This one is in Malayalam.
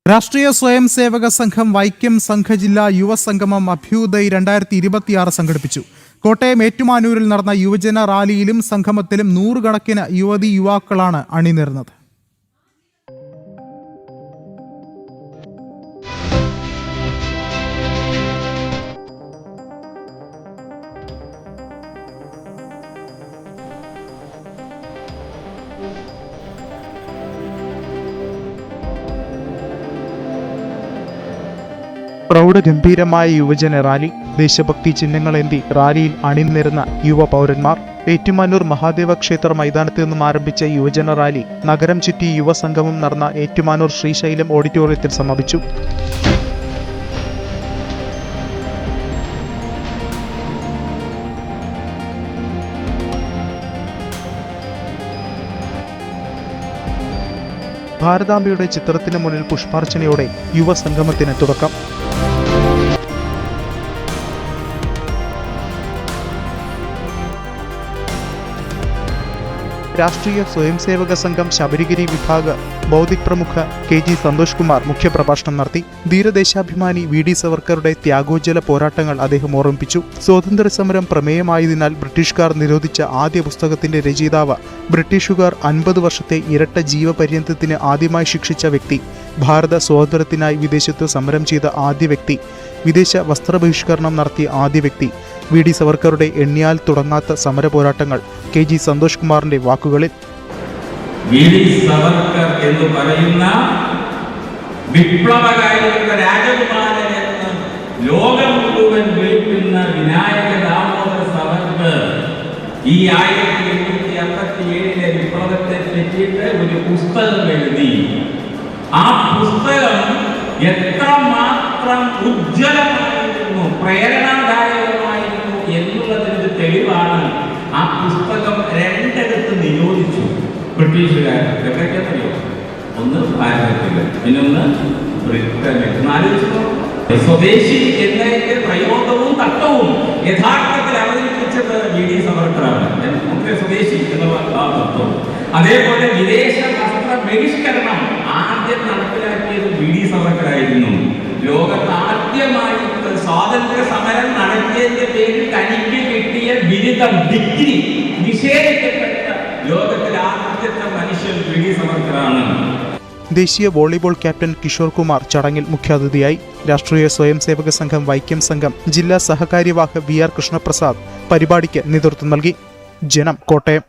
രാഷ്ട്രീയ സ്വയം സേവക സംഘം വൈക്കം സംഘജില്ലാ യുവസംഗമം അഭ്യുദയ് 2026 സംഘടിപ്പിച്ചു. കോട്ടയം ഏറ്റുമാനൂരിൽ നടന്ന യുവജന റാലിയിലും സംഗമത്തിലും 100 കണക്കിന് യുവതി യുവാക്കളാണ് അണിനിരന്നത്. പ്രൗഢഗംഭീരമായ യുവജന റാലി, ദേശഭക്തി ചിഹ്നങ്ങളേന്തി റാലിയിൽ അണിനിരന്ന യുവ പൗരന്മാർ. ഏറ്റുമാനൂർ മഹാദേവ ക്ഷേത്ര മൈതാനത്ത് നിന്നും ആരംഭിച്ച യുവജന റാലി നഗരം ചുറ്റി യുവസംഗമം നടന്ന ഏറ്റുമാനൂർ ശ്രീശൈലം ഓഡിറ്റോറിയത്തിൽ സമാപിച്ചു. ഭാരതാംബയുടെ ചിത്രത്തിന് മുന്നിൽ പുഷ്പാർച്ചനയോടെ യുവസംഗമത്തിന് തുടക്കം. രാഷ്ട്രീയ സ്വയംസേവക സംഘം ശബരിഗിരി വിഭാഗ് ബൗദ്ധിക് പ്രമുഖ KG സന്തോഷ് കുമാർ മുഖ്യപ്രഭാഷണം നടത്തി. ധീരദേശാഭിമാനി VD സവർക്കറുടെ ത്യാഗോജ്വല പോരാട്ടങ്ങൾ അദ്ദേഹം ഓർമ്മിപ്പിച്ചു. സ്വാതന്ത്ര്യ സമരം പ്രമേയമായതിനാൽ ബ്രിട്ടീഷുകാർ നിരോധിച്ച ആദ്യ പുസ്തകത്തിന്റെ രചയിതാവ്, ബ്രിട്ടീഷുകാർ 50 വർഷത്തെ ഇരട്ട ജീവപര്യന്തത്തിന് ആദ്യമായി ശിക്ഷിച്ച വ്യക്തി, ഭാരത സ്വാതന്ത്ര്യത്തിനായി വിദേശത്ത് സമരം ചെയ്ത ആദ്യ വ്യക്തി, വിദേശ വസ്ത്രബഹിഷ്കരണം നടത്തിയ ആദ്യ വ്യക്തി, VD സവർക്കറുടെ എണ്ണിയാൽ തുടങ്ങാത്ത സമര പോരാട്ടങ്ങൾ. KG സന്തോഷ് കുമാറിന്റെ വാക്കുകളിൽ VD സവർക്കർ എന്ന് പറയുന്ന വിപ്ലവകാരികളുടെ രാജകുമാരൻ എന്ന് ലോകം മുഴുവൻ വിളിക്കുന്ന വിനായക ദാമോദർ സവർക്കർ ഈ 1857 വിപ്ലവത്തെ പറ്റിയിട്ട് ഒരു പുസ്തകം എഴുതി. ആ പുസ്തകം എത്രമാത്രം ഉജ്ജ്വലമായിരുന്നു, പ്രേരണാദായകമായിരുന്നു എന്നുള്ളതിന്റെ തെളിവാണ്. ആ പുസ്തകം 2 ഇടത്ത് നിരോധിച്ചു ബ്രിട്ടീഷുകാർ. എവിടേക്കെന്നറിയോ? ഒന്ന് ഭാരതത്തില്, പിന്നൊന്ന് ബ്രിട്ടനിൽ. സ്വദേശി എന്നതിന്റെ പ്രയോഗവും തത്വവും യഥാർത്ഥത്തിൽ അവതരിപ്പിച്ചത് VD സവർക്കറാണ്. സ്വദേശി എന്നുള്ള ആ തത്വം. അതേപോലെ വിദേശ വസ്ത്ര ബഹിഷ്കരണം ആദ്യം നടപ്പിലാക്കിയത് VD സവർക്കറായിരുന്നു. ലോകത്ത് ആദ്യമായി സ്വാതന്ത്ര്യ സമരം നടത്തിയതിന്റെ പേരിൽ തനിക്ക് കിട്ടിയ ബിരുദം, ഡിഗ്രി നിഷേധിക്കപ്പെട്ട ലോകത്തിലെ ആദ്യത്തെ മനുഷ്യൻ VD സവർക്കറാണ്. ദേശീയ വോളിബോൾ ക്യാപ്റ്റൻ കിഷോർ കുമാർ ചടങ്ങിൽ മുഖ്യാതിഥിയായി. രാഷ്ട്രീയ സ്വയം സേവക സംഘം വൈക്കം സംഘം ജില്ലാ സഹകാര്യവാഹ് VR കൃഷ്ണപ്രസാദ് പരിപാടിക്ക് നേതൃത്വം നൽകി. ജനം, കോട്ടയം.